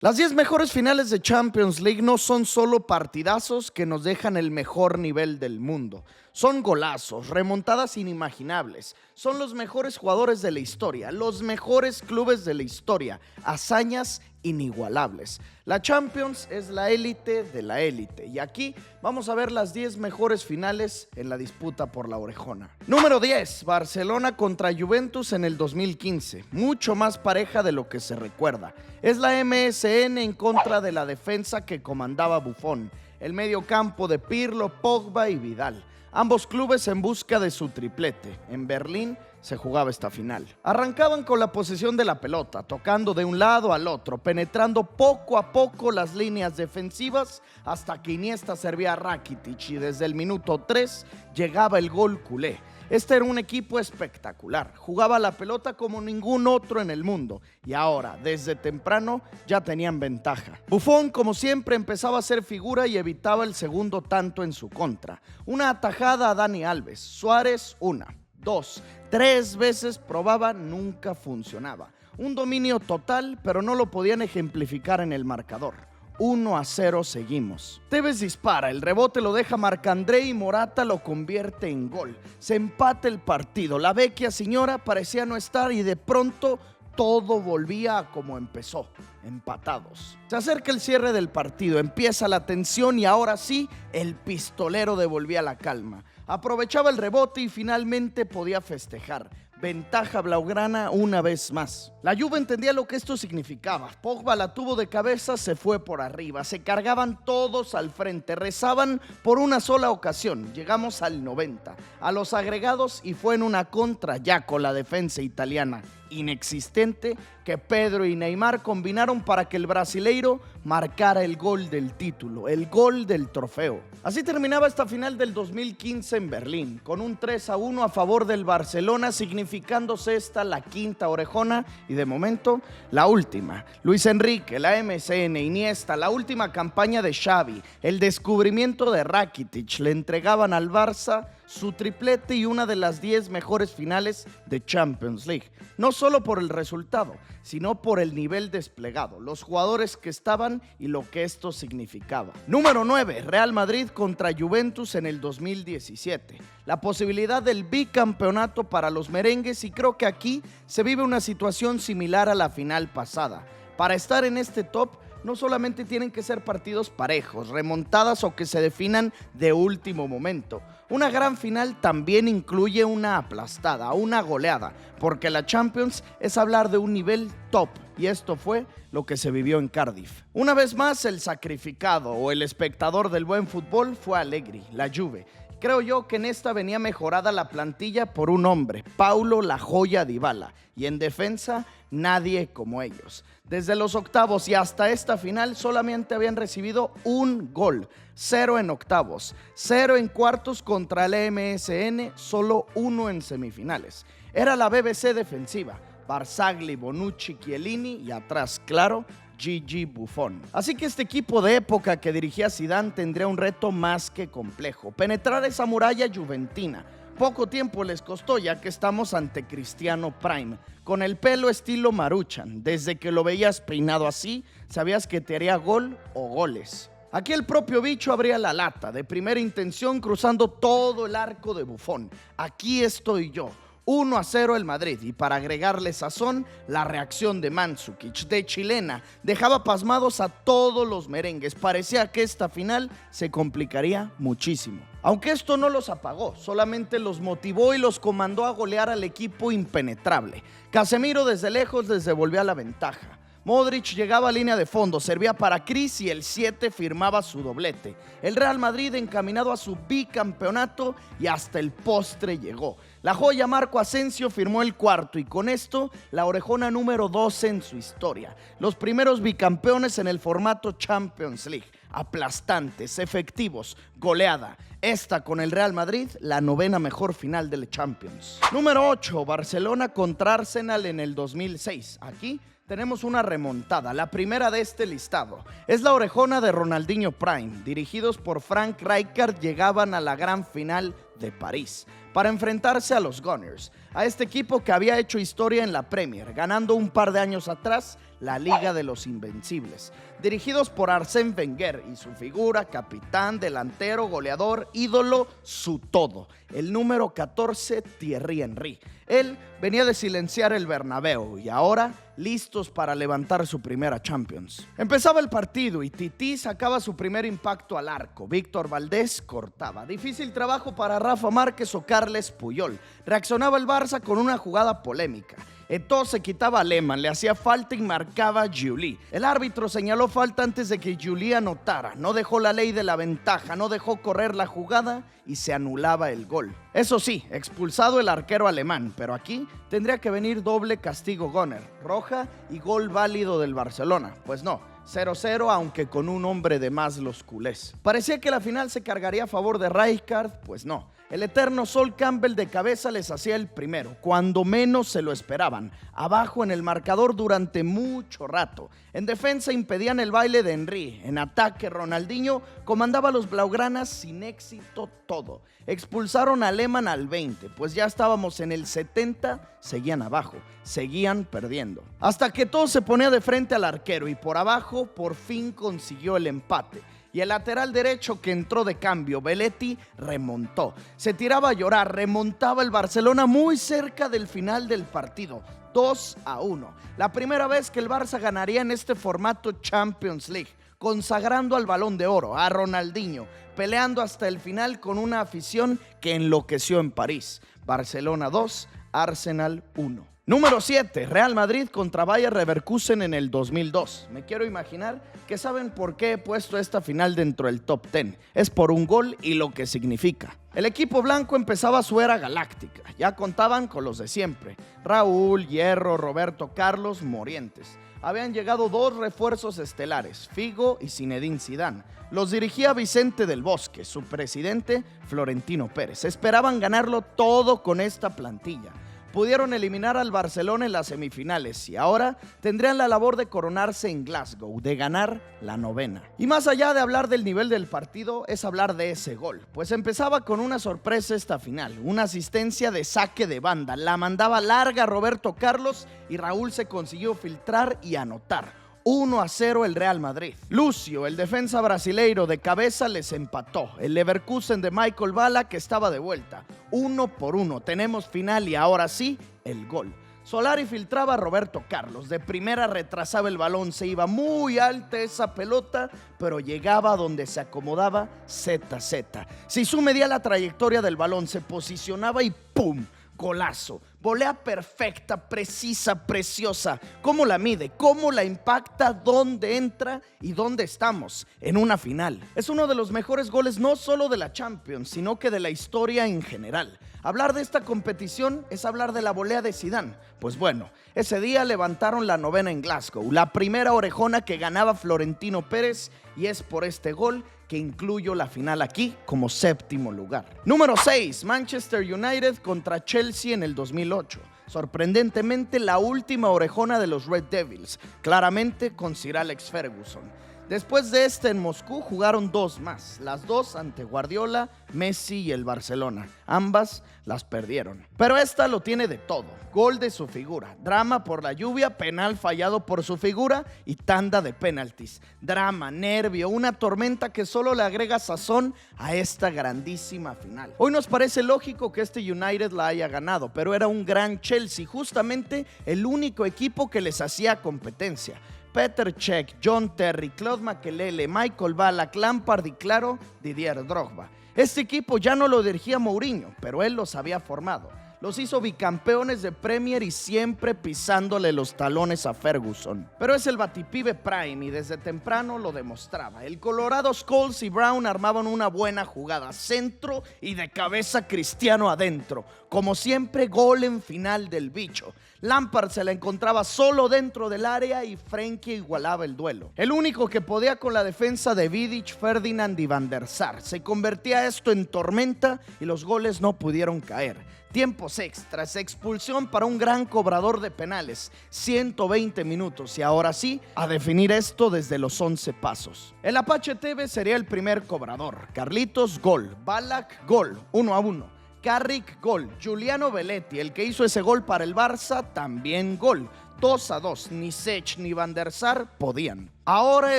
Las 10 mejores finales de Champions League no son solo partidazos que nos dejan el mejor nivel del mundo. Son golazos, remontadas inimaginables. Son los mejores jugadores de la historia, los mejores clubes de la historia, hazañas inigualables. La Champions es la élite de la élite y aquí vamos a ver las 10 mejores finales en la disputa por la orejona. Número 10, Barcelona contra Juventus en el 2015, mucho más pareja de lo que se recuerda. Es la MSN en contra de la defensa que comandaba Buffon, el medio campo de Pirlo, Pogba y Vidal. Ambos clubes en busca de su triplete. En Berlín se jugaba esta final. Arrancaban con la posesión de la pelota, tocando de un lado al otro, penetrando poco a poco las líneas defensivas hasta que Iniesta servía a Rakitic y desde el minuto 3 llegaba el gol culé. Este era un equipo espectacular, jugaba la pelota como ningún otro en el mundo y ahora, desde temprano, ya tenían ventaja. Buffon, como siempre, empezaba a ser figura y evitaba el segundo tanto en su contra. Una atajada a Dani Alves, Suárez una, dos, tres veces probaba, nunca funcionaba. Un dominio total, pero no lo podían ejemplificar en el marcador. 1-0 seguimos. Tevez dispara, el rebote lo deja Marc-André y Morata lo convierte en gol. Se empata el partido, la vecchia señora parecía no estar y de pronto todo volvía a como empezó, empatados. Se acerca el cierre del partido, empieza la tensión y ahora sí, el pistolero devolvía la calma. Aprovechaba el rebote y finalmente podía festejar. Ventaja blaugrana una vez más. La Juve entendía lo que esto significaba. Pogba la tuvo de cabeza, se fue por arriba. Se cargaban todos al frente, rezaban por una sola ocasión. Llegamos al 90, a los agregados y fue en una contra ya con la defensa italiana inexistente que Pedro y Neymar combinaron para que el brasileiro marcara el gol del título, el gol del trofeo. Así terminaba esta final del 2015 en Berlín, con un 3-1 a favor del Barcelona, significándose esta la quinta orejona y de momento la última. Luis Enrique, la MSN, Iniesta, la última campaña de Xavi, el descubrimiento de Rakitic, le entregaban al Barça su triplete y una de las 10 mejores finales de Champions League. No solo por el resultado, sino por el nivel desplegado, los jugadores que estaban y lo que esto significaba. Número 9, Real Madrid contra Juventus en el 2017. La posibilidad del bicampeonato para los merengues y creo que aquí se vive una situación similar a la final pasada. Para estar en este top, no solamente tienen que ser partidos parejos, remontadas o que se definan de último momento. Una gran final también incluye una aplastada, una goleada, porque la Champions es hablar de un nivel top y esto fue lo que se vivió en Cardiff. Una vez más, el sacrificado o el espectador del buen fútbol fue Allegri, la Juve. Creo yo que en esta venía mejorada la plantilla por un hombre, Paulo La Joya Dybala, y en defensa nadie como ellos. Desde los octavos y hasta esta final solamente habían recibido un gol, 0 en octavos, 0 en cuartos contra el MSN, solo 1 en semifinales. Era la BBC defensiva, Barzagli, Bonucci, Chiellini y atrás, claro, Gigi Buffon. Así que este equipo de época que dirigía Zidane tendría un reto más que complejo, penetrar esa muralla juventina. Poco tiempo les costó ya que estamos ante Cristiano Prime, con el pelo estilo Maruchan. Desde que lo veías peinado así, sabías que te haría gol o goles. Aquí el propio bicho abría la lata, de primera intención cruzando todo el arco de Buffon. Aquí estoy yo. 1-0 el Madrid y para agregarle sazón, la reacción de Mandzukic, de chilena, dejaba pasmados a todos los merengues. Parecía que esta final se complicaría muchísimo. Aunque esto no los apagó, solamente los motivó y los comandó a golear al equipo impenetrable. Casemiro desde lejos les devolvía la ventaja. Modric llegaba a línea de fondo, servía para Chris y el 7 firmaba su doblete. El Real Madrid encaminado a su bicampeonato y hasta el postre llegó. La joya Marco Asensio firmó el cuarto y con esto la orejona número 12 en su historia. Los primeros bicampeones en el formato Champions League. Aplastantes, efectivos, goleada. Esta con el Real Madrid, la novena mejor final del Champions. Número 8, Barcelona contra Arsenal en el 2006. Aquí tenemos una remontada, la primera de este listado. Es la orejona de Ronaldinho Prime. Dirigidos por Frank Rijkaard, llegaban a la gran final de París. para enfrentarse a los Gunners, a este equipo que había hecho historia en la Premier, ganando un par de años atrás la Liga de los Invencibles, dirigidos por Arsène Wenger y su figura, capitán, delantero, goleador, ídolo, su todo, el número 14, Thierry Henry. Él venía de silenciar el Bernabéu y ahora listos para levantar su primera Champions. Empezaba el partido y Tití sacaba su primer impacto al arco. Víctor Valdés cortaba. Difícil trabajo para Rafa Márquez o Carles Puyol. Reaccionaba el Barça con una jugada polémica. Eto'o se quitaba a Lehmann, le hacía falta y marcaba Giuli. El árbitro señaló falta antes de que Giuli anotara. No dejó la ley de la ventaja, no dejó correr la jugada y se anulaba el gol. Eso sí, expulsado el arquero alemán, pero aquí tendría que venir doble castigo Gunner, roja y gol válido del Barcelona. Pues no, 0-0, aunque con un hombre de más los culés. Parecía que la final se cargaría a favor de Rijkaard, pues no. El eterno Sol Campbell de cabeza les hacía el primero, cuando menos se lo esperaban, abajo en el marcador durante mucho rato. En defensa impedían el baile de Henry, en ataque Ronaldinho comandaba a los blaugranas sin éxito todo. Expulsaron a Lehmann al 20, pues ya estábamos en el 70, seguían abajo, seguían perdiendo. Hasta que todo se ponía de frente al arquero y por abajo por fin consiguió el empate. Y el lateral derecho que entró de cambio, Belletti, remontó. Se tiraba a llorar, remontaba el Barcelona muy cerca del final del partido, 2-1. La primera vez que el Barça ganaría en este formato Champions League, consagrando al Balón de Oro, a Ronaldinho, peleando hasta el final con una afición que enloqueció en París. Barcelona 2, Arsenal 1. Número 7, Real Madrid contra Bayer Leverkusen en el 2002. Me quiero imaginar que saben por qué he puesto esta final dentro del top 10. Es por un gol y lo que significa. El equipo blanco empezaba su era galáctica. Ya contaban con los de siempre. Raúl, Hierro, Roberto Carlos, Morientes. Habían llegado dos refuerzos estelares, Figo y Zinedine Zidane. Los dirigía Vicente del Bosque, su presidente Florentino Pérez. Esperaban ganarlo todo con esta plantilla. Pudieron eliminar al Barcelona en las semifinales y ahora tendrían la labor de coronarse en Glasgow, de ganar la 9ª. Y más allá de hablar del nivel del partido, es hablar de ese gol, pues empezaba con una sorpresa esta final, una asistencia de saque de banda, la mandaba larga Roberto Carlos y Raúl se consiguió filtrar y anotar. 1-0 el Real Madrid. Lucio, el defensa brasileiro de cabeza, les empató. El Leverkusen de Michael Ballack estaba de vuelta. 1-1. Tenemos final y ahora sí, el gol. Solari filtraba a Roberto Carlos. De primera retrasaba el balón. Se iba muy alta esa pelota, pero llegaba donde se acomodaba ZZ. Zizou medía la trayectoria del balón, se posicionaba y ¡pum! Golazo. Volea perfecta, precisa, preciosa. ¿Cómo la mide? ¿Cómo la impacta? ¿Dónde entra? ¿Y dónde estamos? En una final. Es uno de los mejores goles no solo de la Champions, sino que de la historia en general. Hablar de esta competición es hablar de la volea de Zidane. Pues bueno, ese día levantaron la 9ª en Glasgow, la primera orejona que ganaba Florentino Pérez, y es por este gol que incluyo la final aquí como 7º lugar. Número 6, Manchester United contra Chelsea en el 2008. Sorprendentemente la última orejona de los Red Devils, claramente con Sir Alex Ferguson. Después de en Moscú jugaron dos más, las dos ante Guardiola, Messi y el Barcelona. Ambas las perdieron. Pero esta lo tiene de todo. Gol de su figura, drama por la lluvia, penal fallado por su figura y tanda de penaltis. Drama, nervio, una tormenta que solo le agrega sazón a esta grandísima final. Hoy nos parece lógico que este United la haya ganado, pero era un gran Chelsea, justamente el único equipo que les hacía competencia. Petr Cech, John Terry, Claude Makelele, Michael Ballack, Lampard y claro, Didier Drogba. Este equipo ya no lo dirigía Mourinho, pero él los había formado. Los hizo bicampeones de Premier y siempre pisándole los talones a Ferguson. Pero es el batipibe prime y desde temprano lo demostraba. El Colorado Scholes y Brown armaban una buena jugada, centro y de cabeza Cristiano adentro. Como siempre, gol en final del bicho. Lampard se la encontraba solo dentro del área y Frenkie igualaba el duelo. El único que podía con la defensa de Vidic, Ferdinand y Van der Sar. Se convertía esto en tormenta y los goles no pudieron caer. Tiempos extras, expulsión para un gran cobrador de penales, 120 minutos y ahora sí, a definir esto desde los 11 pasos. El Apache TV sería el primer cobrador, Carlitos gol, Ballack gol, 1-1. Carrick, gol. Giuliano Belletti, el que hizo ese gol para el Barça, también gol. 2-2, ni Sech ni Van der Sar podían. Ahora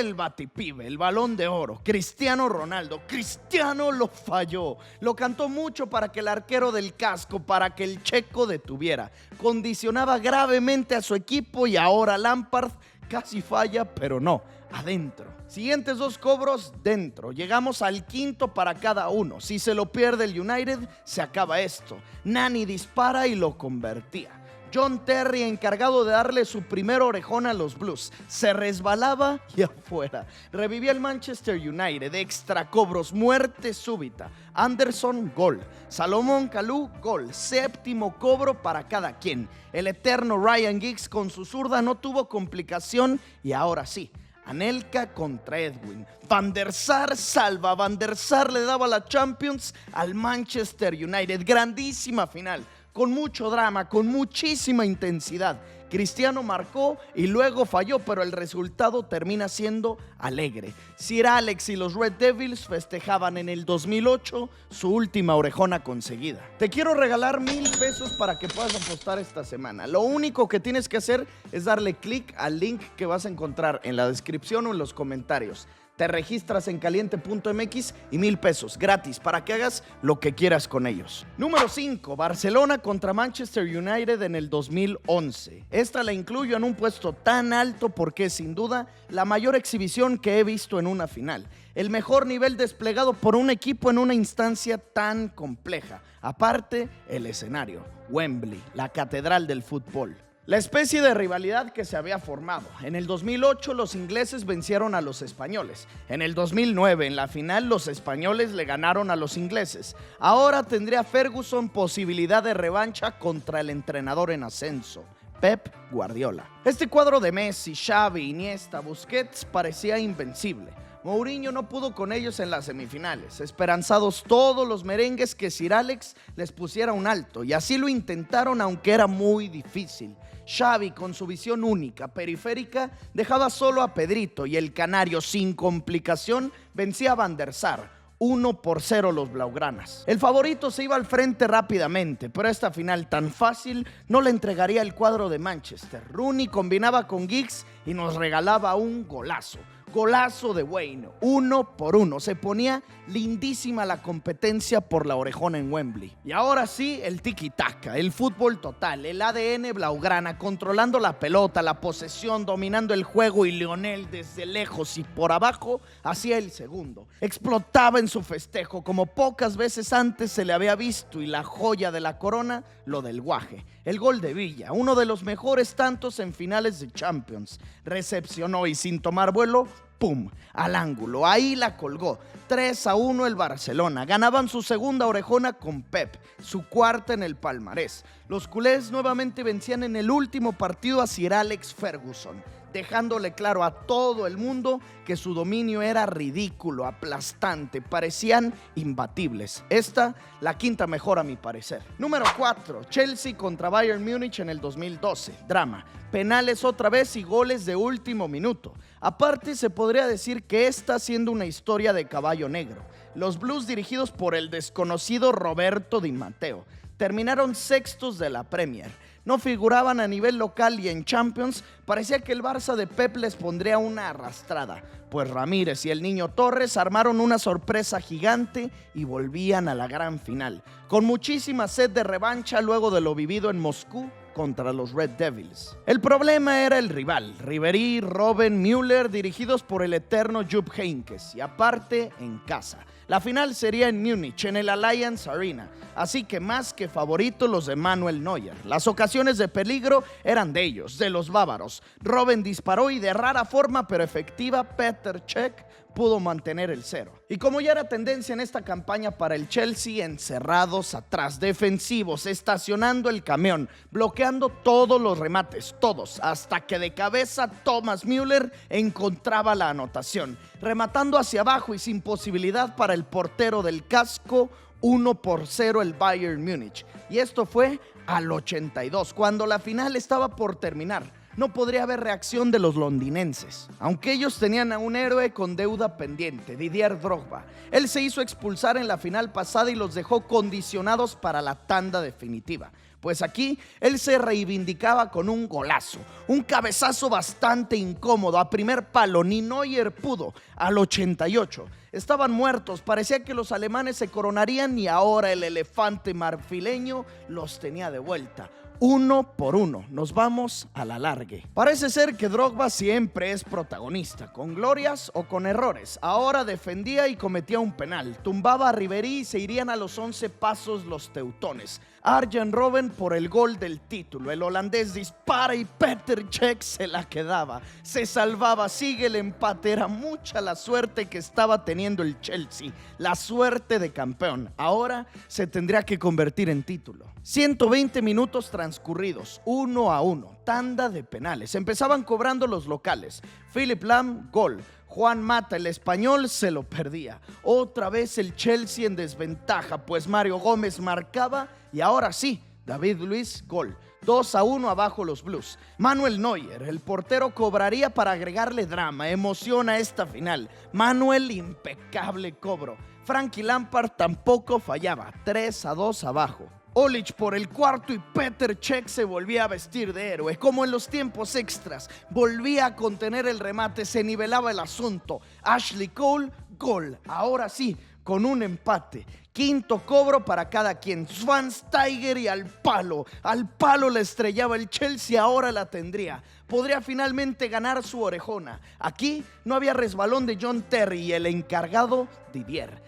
el batipibe, el Balón de Oro, Cristiano Ronaldo. Cristiano lo falló, lo cantó mucho para que el arquero del casco, para que el checo detuviera. Condicionaba gravemente a su equipo y ahora Lampard casi falla, pero no, adentro. Siguientes 2 cobros, dentro. Llegamos al quinto para cada uno. Si se lo pierde el United, se acaba esto. Nani dispara y lo convertía. John Terry, encargado de darle su primer orejón a los Blues, se resbalaba y afuera. Revivía el Manchester United, extra cobros, muerte súbita. Anderson, gol. Salomón Kalou, gol. Séptimo cobro para cada quien. El eterno Ryan Giggs con su zurda no tuvo complicación y ahora sí. Anelka contra Edwin. Van der Sar salva. Van der Sar le daba la Champions al Manchester United. Grandísima final, con mucho drama, con muchísima intensidad. Cristiano marcó y luego falló, pero el resultado termina siendo alegre. Sir Alex y los Red Devils festejaban en el 2008 su última orejona conseguida. Te quiero regalar 1,000 pesos para que puedas apostar esta semana. Lo único que tienes que hacer es darle clic al link que vas a encontrar en la descripción o en los comentarios. Te registras en caliente.mx y 1,000 pesos gratis para que hagas lo que quieras con ellos. Número 5, Barcelona contra Manchester United en el 2011. Esta la incluyo en un puesto tan alto porque es sin duda la mayor exhibición que he visto en una final. El mejor nivel desplegado por un equipo en una instancia tan compleja. Aparte, el escenario, Wembley, la catedral del fútbol. La especie de rivalidad que se había formado. En el 2008 los ingleses vencieron a los españoles. En el 2009 en la final los españoles le ganaron a los ingleses. Ahora tendría Ferguson posibilidad de revancha contra el entrenador en ascenso, Pep Guardiola. Este cuadro de Messi, Xavi, Iniesta, Busquets parecía invencible. Mourinho no pudo con ellos en las semifinales, esperanzados todos los merengues que Sir Alex les pusiera un alto, y así lo intentaron aunque era muy difícil. Xavi, con su visión única, periférica, dejaba solo a Pedrito y el canario sin complicación vencía a Van der Sar. 1-0 los blaugranas. El favorito se iba al frente rápidamente, pero esta final tan fácil no le entregaría el cuadro de Manchester. Rooney combinaba con Giggs y nos regalaba un golazo. Golazo de Wayne, 1-1. Se ponía lindísima la competencia por la orejona en Wembley. Y ahora sí, el tiki-taka, el fútbol total, el ADN blaugrana, controlando la pelota, la posesión, dominando el juego, y Lionel desde lejos y por abajo hacía el segundo. Explotaba en su festejo como pocas veces antes se le había visto, y la joya de la corona, lo del guaje. El gol de Villa, uno de los mejores tantos en finales de Champions. Recepcionó y sin tomar vuelo, ¡pum!, al ángulo. Ahí la colgó. 3-1 el Barcelona. Ganaban su segunda orejona con Pep, su cuarta en el palmarés. Los culés nuevamente vencían en el último partido a Sir Alex Ferguson, dejándole claro a todo el mundo que su dominio era ridículo, aplastante, parecían imbatibles. Esta, la quinta mejor a mi parecer. Número 4, Chelsea contra Bayern Múnich en el 2012. Drama, penales otra vez y goles de último minuto. Aparte, se podría decir que está siendo una historia de caballo negro. Los Blues, dirigidos por el desconocido Roberto Di Matteo, terminaron sextos de la Premier. No figuraban a nivel local y en Champions parecía que el Barça de Pep les pondría una arrastrada, pues Ramírez y el Niño Torres armaron una sorpresa gigante y volvían a la gran final, con muchísima sed de revancha luego de lo vivido en Moscú contra los Red Devils. El problema era el rival, Ribéry, Robben, Müller, dirigidos por el eterno Jupp Heynckes, y aparte en casa. La final sería en Múnich, en el Allianz Arena, así que más que favoritos los de Manuel Neuer. Las ocasiones de peligro eran de ellos, de los bávaros. Robben disparó y de rara forma pero efectiva, Petr Cech pudo mantener el 0. Y como ya era tendencia en esta campaña para el Chelsea, encerrados atrás, defensivos, estacionando el camión, bloqueando todos los remates, todos, hasta que de cabeza Thomas Müller encontraba la anotación, rematando hacia abajo y sin posibilidad para el portero del casco. 1-0 el Bayern Múnich. Y esto fue al 82, cuando la final estaba por terminar. no podría haber reacción de los londinenses. Aunque ellos tenían a un héroe con deuda pendiente, Didier Drogba. Él se hizo expulsar en la final pasada y los dejó condicionados para la tanda definitiva. Pues aquí él se reivindicaba con un golazo, un cabezazo bastante incómodo a primer palo, ni Neuer pudo, al 88. Estaban muertos, parecía que los alemanes se coronarían y ahora el elefante marfileño los tenía de vuelta. 1 por 1, nos vamos a la largue. Parece ser que Drogba siempre es protagonista, con glorias o con errores. Ahora defendía y cometía un penal, tumbaba a Ribéry y se irían a los 11 pasos los teutones. Arjen Robben por el gol del título, el holandés dispara y Petr Cech se la quedaba, se salvaba, sigue el empate. Era mucha la suerte que estaba teniendo el Chelsea, la suerte de campeón. Ahora se tendría que convertir en título. 120 minutos transcurridos, 1-1, tanda de penales. Empezaban cobrando los locales. Philipp Lahm, gol. Juan Mata, el español, se lo perdía. Otra vez el Chelsea en desventaja, pues Mario Gómez marcaba y ahora sí, David Luiz, gol. 2-1 abajo los Blues. Manuel Neuer, el portero, cobraría para agregarle drama, emoción a esta final. Manuel, impecable cobro. Frankie Lampard tampoco fallaba, 3-2 abajo. Olic por el cuarto y Petr Cech se volvía a vestir de héroe. Como en los tiempos extras, volvía a contener el remate, se nivelaba el asunto. Ashley Cole, gol. Ahora sí, con un empate. Quinto cobro para cada quien. Schweinsteiger y al palo. Al palo le estrellaba el Chelsea, ahora la tendría. Podría finalmente ganar su orejona. Aquí no había resbalón de John Terry y el encargado, Didier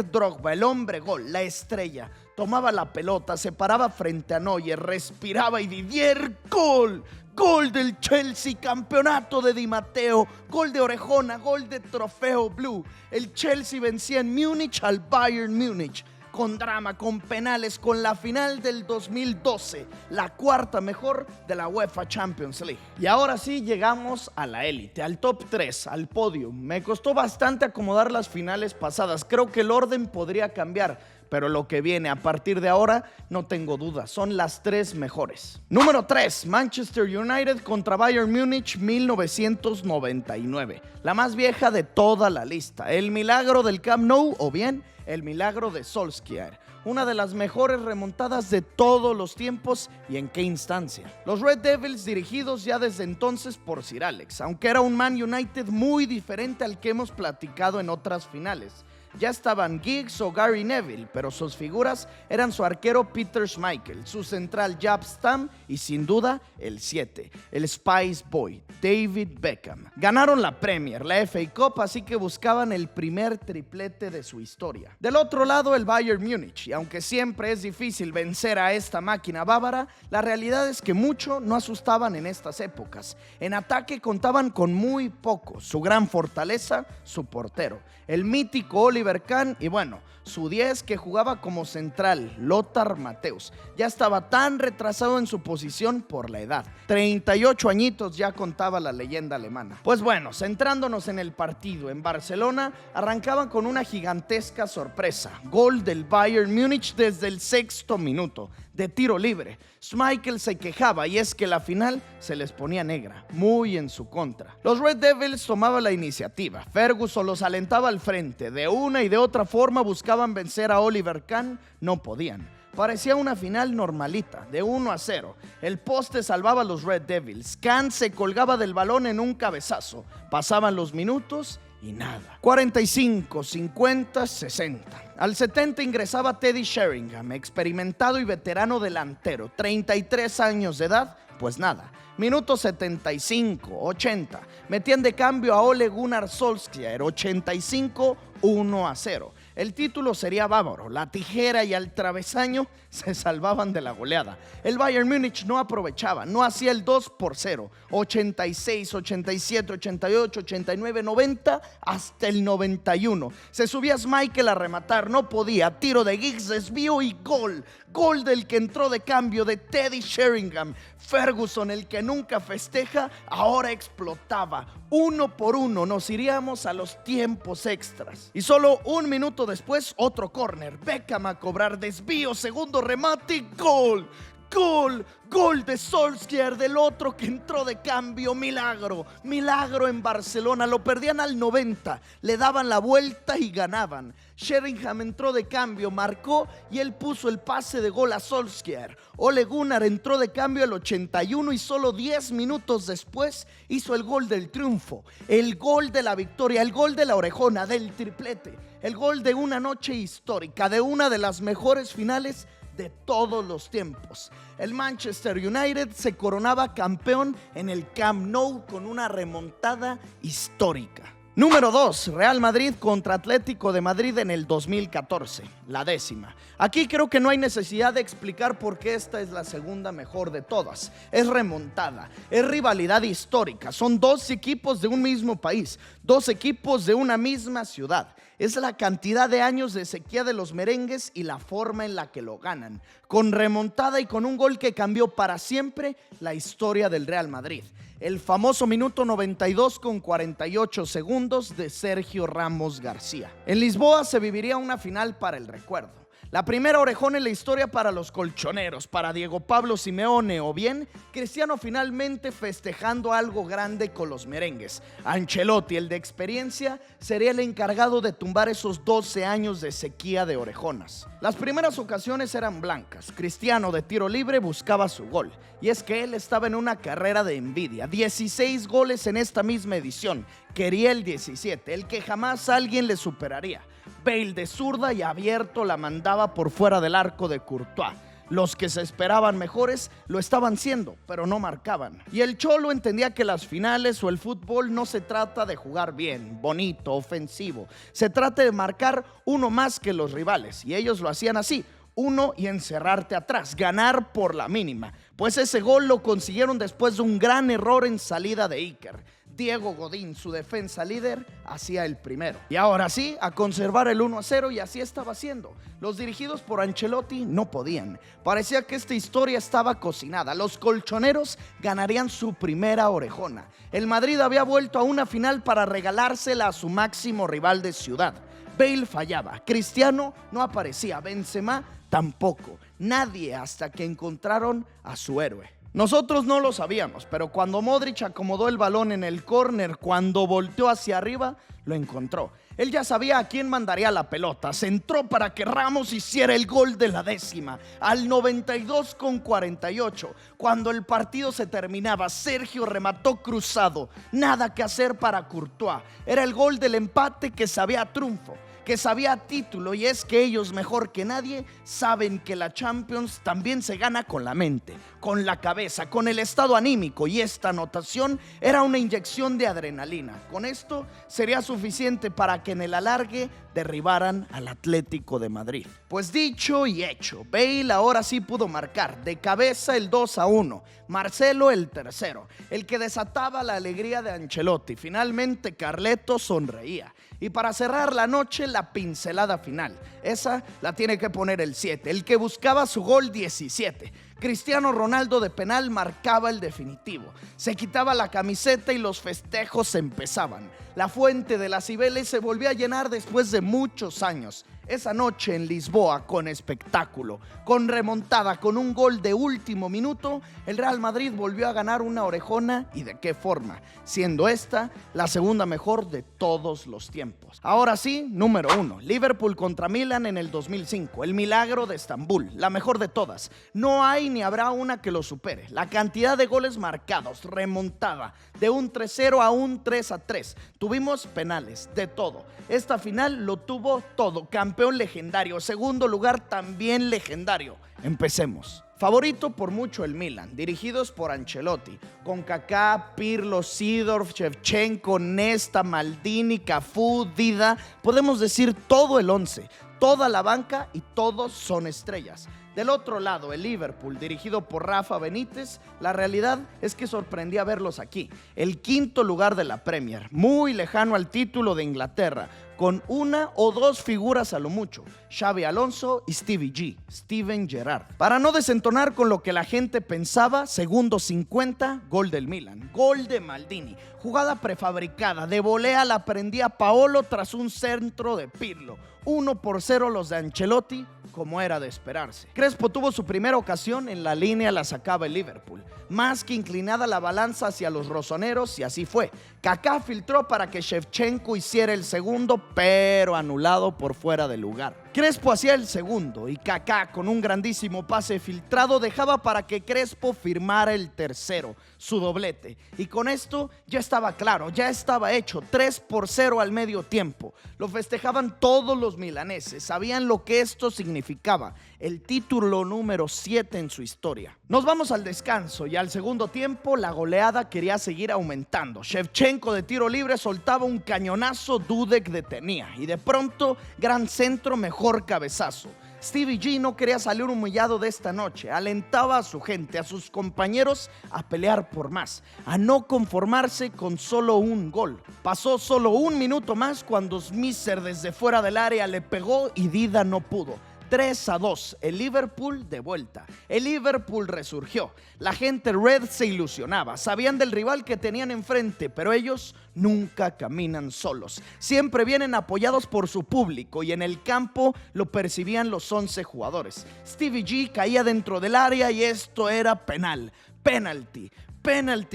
Drogba, el hombre gol, la estrella. Tomaba la pelota, se paraba frente a Neuer, respiraba y Didier, gol. Gol del Chelsea, campeonato de Di Matteo, gol de orejona, gol de trofeo blue. El Chelsea vencía en Múnich al Bayern Múnich. Con drama, con penales, con la final del 2012, la cuarta mejor de la UEFA Champions League. Y ahora sí llegamos a la élite, al top 3, al podio. Me costó bastante acomodar las finales pasadas, creo que el orden podría cambiar, pero lo que viene a partir de ahora, no tengo duda, son las 3 mejores. Número 3, Manchester United contra Bayern Múnich 1999. La más vieja de toda la lista. El milagro del Camp Nou o bien el milagro de Solskjaer. Una de las mejores remontadas de todos los tiempos y en qué instancia. Los Red Devils dirigidos ya desde entonces por Sir Alex, aunque era un Man United muy diferente al que hemos platicado en otras finales. Ya estaban Giggs o Gary Neville, pero sus figuras eran su arquero Peter Schmeichel, su central Jaap Stam y sin duda el 7, el Spice Boy, David Beckham. Ganaron la Premier, la FA Cup, así que buscaban el primer triplete de su historia. Del otro lado el Bayern Múnich, y aunque siempre es difícil vencer a esta máquina bávara, la realidad es que mucho no asustaban en estas épocas. En ataque contaban con muy poco, su gran fortaleza, su portero, el mítico Oliver Kahn y bueno, su 10 que jugaba como central, Lothar Matthäus. Ya estaba tan retrasado en su posición por la edad. 38 añitos ya contaba la leyenda alemana. Pues bueno, centrándonos en el partido en Barcelona, arrancaban con una gigantesca sorpresa. Gol del Bayern Múnich desde el 6º minuto, de tiro libre. Schmeichel se quejaba y es que la final se les ponía negra, muy en su contra. Los Red Devils tomaban la iniciativa. Ferguson los alentaba al frente. De una y de otra forma buscaban vencer a Oliver Kahn, no podían. Parecía una final normalita, de 1-0. El poste salvaba a los Red Devils. Kahn se colgaba del balón en un cabezazo. Pasaban los minutos y nada. 45, 50, 60. Al 70 ingresaba Teddy Sheringham, experimentado y veterano delantero, 33 años de edad, pues nada. Minuto 75, 80. Metían de cambio a Ole Gunnar Solskjaer, 85, 1-0. El título sería bávaro, la tijera y al travesaño se salvaban de la goleada. El Bayern Múnich no aprovechaba, no hacía el 2-0, 86, 87, 88, 89, 90, hasta el 91. Se subía Schmeichel a rematar, no podía, tiro de Giggs, desvío y gol. Gol del que entró de cambio de Teddy Sheringham. Ferguson, el que nunca festeja, ahora explotaba. 1-1 nos iríamos a los tiempos extras. Y solo un minuto después, otro córner. Beckham a cobrar, desvío, segundo remate y gol. ¡Gol! Gol de Solskjaer, del otro que entró de cambio. Milagro, milagro en Barcelona. Lo perdían al 90, le daban la vuelta y ganaban. Sheringham entró de cambio, marcó y él puso el pase de gol a Solskjaer. Ole Gunnar entró de cambio al 81 y solo 10 minutos después hizo el gol del triunfo, el gol de la victoria, el gol de la orejona, del triplete, el gol de una noche histórica, de una de las mejores finales de todos los tiempos. El Manchester United se coronaba campeón en el Camp Nou con una remontada histórica. Número 2, Real Madrid contra Atlético de Madrid en el 2014, la 10ª. Aquí creo que no hay necesidad de explicar por qué esta es la segunda mejor de todas. Es remontada, es rivalidad histórica, son dos equipos de un mismo país, dos equipos de una misma ciudad. Es la cantidad de años de sequía de los merengues y la forma en la que lo ganan, con remontada y con un gol que cambió para siempre la historia del Real Madrid. El famoso minuto 92 con 48 segundos de Sergio Ramos García. En Lisboa se viviría una final para el recuerdo. La primera orejona en la historia para los colchoneros, para Diego Pablo Simeone o bien Cristiano finalmente festejando algo grande con los merengues. Ancelotti, el de experiencia, sería el encargado de tumbar esos 12 años de sequía de orejonas. Las primeras ocasiones eran blancas. Cristiano de tiro libre buscaba su gol. Y es que él estaba en una carrera de envidia. 16 goles en esta misma edición. Quería el 17, el que jamás alguien le superaría. Bale de zurda y abierto la mandaba por fuera del arco de Courtois. Los que se esperaban mejores lo estaban siendo, pero no marcaban. Y el Cholo entendía que las finales o el fútbol no se trata de jugar bien, bonito, ofensivo. Se trata de marcar uno más que los rivales. Y ellos lo hacían así. Uno y encerrarte atrás, ganar por la mínima. Pues ese gol lo consiguieron después de un gran error en salida de Iker. Diego Godín, su defensa líder, hacía el primero. Y ahora sí, a conservar el 1-0 y así estaba haciendo. Los dirigidos por Ancelotti no podían. Parecía que esta historia estaba cocinada. Los colchoneros ganarían su primera orejona. El Madrid había vuelto a una final para regalársela a su máximo rival de ciudad. Bale fallaba, Cristiano no aparecía, Benzema tampoco. Nadie hasta que encontraron a su héroe. Nosotros no lo sabíamos, pero cuando Modric acomodó el balón en el córner, cuando volteó hacia arriba, lo encontró. Él ya sabía a quién mandaría la pelota. Centró para que Ramos hiciera el gol de la 10ª. Al 92 con 48, cuando el partido se terminaba, Sergio remató cruzado. Nada que hacer para Courtois. Era el gol del empate que sabía a triunfo, que sabía a título, y es que ellos mejor que nadie saben que la Champions también se gana con la mente, con la cabeza, con el estado anímico, y esta anotación era una inyección de adrenalina. Con esto sería suficiente para que en el alargue derribaran al Atlético de Madrid. Pues dicho y hecho, Bale ahora sí pudo marcar de cabeza el 2-1, Marcelo el tercero, el que desataba la alegría de Ancelotti. Finalmente Carleto sonreía. Y para cerrar la noche, la pincelada final. Esa la tiene que poner el 7, el que buscaba su gol 17. Cristiano Ronaldo de penal marcaba el definitivo. Se quitaba la camiseta y los festejos empezaban. La fuente de las Cibeles se volvió a llenar después de muchos años. Esa noche en Lisboa, con espectáculo, con remontada, con un gol de último minuto, el Real Madrid volvió a ganar una orejona, y de qué forma, siendo esta la segunda mejor de todos los tiempos. Ahora sí, número 1, Liverpool contra Milan en el 2005, el milagro de Estambul, la mejor de todas. No hay ni habrá una que lo supere. La cantidad de goles marcados, remontada, de un 3-0 a un 3-3. Tuvimos penales, de todo. Esta final lo tuvo todo. Campeón legendario, segundo lugar también legendario. Empecemos. Favorito por mucho el Milan, dirigidos por Ancelotti, con Kaká, Pirlo, Seedorf, Shevchenko, Nesta, Maldini, Cafú, Dida. Podemos decir todo el 11, toda la banca, y todos son estrellas. Del otro lado, el Liverpool, dirigido por Rafa Benítez, la realidad es que sorprendía verlos aquí. El quinto lugar de la Premier, muy lejano al título de Inglaterra, con una o dos figuras a lo mucho, Xabi Alonso y Stevie G, Steven Gerrard. Para no desentonar con lo que la gente pensaba, segundo 50, gol del Milan, gol de Maldini, jugada prefabricada, de volea la prendía Paolo tras un centro de Pirlo. 1-0 los de Ancelotti como era de esperarse. Crespo tuvo su primera ocasión, en la línea la sacaba el Liverpool. Más que inclinada la balanza hacia los rosoneros, y así fue. Kaká filtró para que Shevchenko hiciera el segundo, pero anulado por fuera de lugar. Crespo hacía el segundo y Kaká, con un grandísimo pase filtrado, dejaba para que Crespo firmara el tercero, su doblete. Y con esto ya estaba claro, ya estaba hecho, 3-0 al medio tiempo. Lo festejaban todos los milaneses, sabían lo que esto significaba, el título número 7 en su historia. Nos vamos al descanso y al segundo tiempo la goleada quería seguir aumentando. Shevchenko de tiro libre soltaba un cañonazo, Dudek detenía y de pronto gran centro, mejor cabezazo. Stevie G no quería salir humillado de esta noche, alentaba a su gente, a sus compañeros a pelear por más, a no conformarse con solo un gol. Pasó solo un minuto más cuando Smisser desde fuera del área le pegó y Dida no pudo. 3-2, el Liverpool de vuelta. El Liverpool resurgió. La gente red se ilusionaba. Sabían del rival que tenían enfrente, pero ellos nunca caminan solos. Siempre vienen apoyados por su público y en el campo lo percibían los 11 jugadores. Stevie G caía dentro del área y esto era penal. Penalty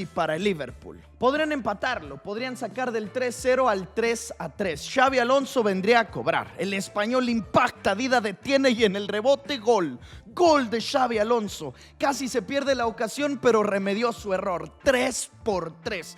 para el Liverpool. Podrían empatarlo, podrían sacar del 3-0 al 3-3. Xabi Alonso vendría a cobrar. El español impacta, Dida detiene y en el rebote gol. Gol de Xabi Alonso. Casi se pierde la ocasión, pero remedió su error. 3-3.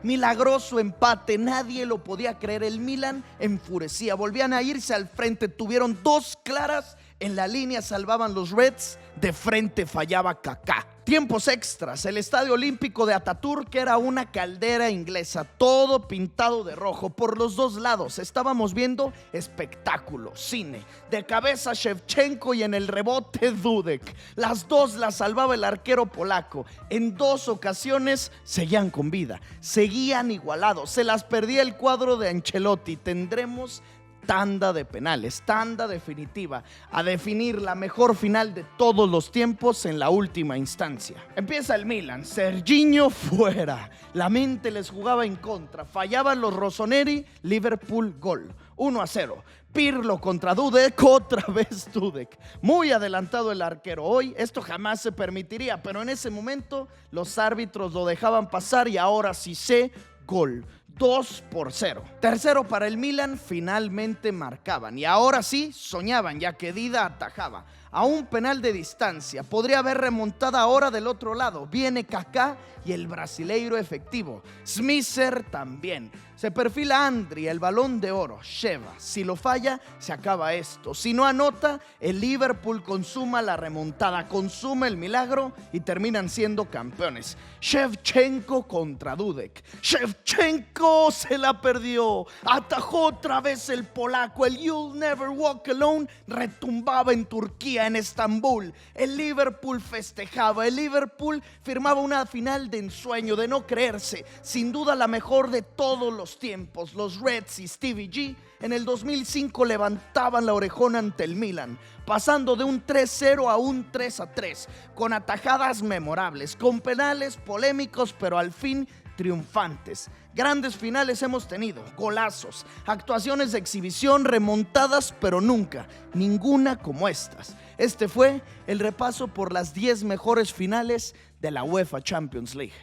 Milagroso empate. Nadie lo podía creer. El Milan enfurecía. Volvían a irse al frente. Tuvieron dos claras. En la línea salvaban los Reds. De frente fallaba Kaká. Tiempos extras. El Estadio Olímpico de Ataturk era una caldera inglesa, todo pintado de rojo por los dos lados. Estábamos viendo espectáculo, cine. De cabeza Shevchenko y en el rebote Dudek. Las dos las salvaba el arquero polaco. En dos ocasiones seguían con vida, seguían igualados. Se las perdía el cuadro de Ancelotti. Tendremos tanda de penales, tanda definitiva, a definir la mejor final de todos los tiempos en la última instancia. Empieza el Milan, Serginho fuera, la mente les jugaba en contra, fallaban los rossoneri, Liverpool gol, 1-0. Pirlo contra Dudek, otra vez Dudek. Muy adelantado el arquero. Hoy esto jamás se permitiría, pero en ese momento los árbitros lo dejaban pasar y ahora sí sé, gol. 2-0. Tercero para el Milan, finalmente marcaban y ahora sí soñaban, ya que Dida atajaba a un penal de distancia. Podría haber remontada ahora del otro lado. Viene Kaká y el brasileiro efectivo. Smisser también. Se perfila Andri, el balón de oro. Sheva, si lo falla, se acaba esto. Si no anota, el Liverpool consuma la remontada, consume el milagro y terminan siendo campeones. Shevchenko contra Dudek. Shevchenko se la perdió. Atajó otra vez el polaco. El You'll Never Walk Alone retumbaba en Turquía, en Estambul. El Liverpool festejaba. El Liverpool firmaba una final de ensueño, de no creerse. Sin duda la mejor de todos los tiempos. Los Reds y Stevie G en el 2005 levantaban la orejona ante el Milan, pasando de un 3-0 a un 3-3, con atajadas memorables, con penales polémicos, pero al fin triunfantes. Grandes finales hemos tenido, golazos, actuaciones de exhibición, remontadas, pero nunca, ninguna como estas. Este fue el repaso por las 10 mejores finales de la UEFA Champions League.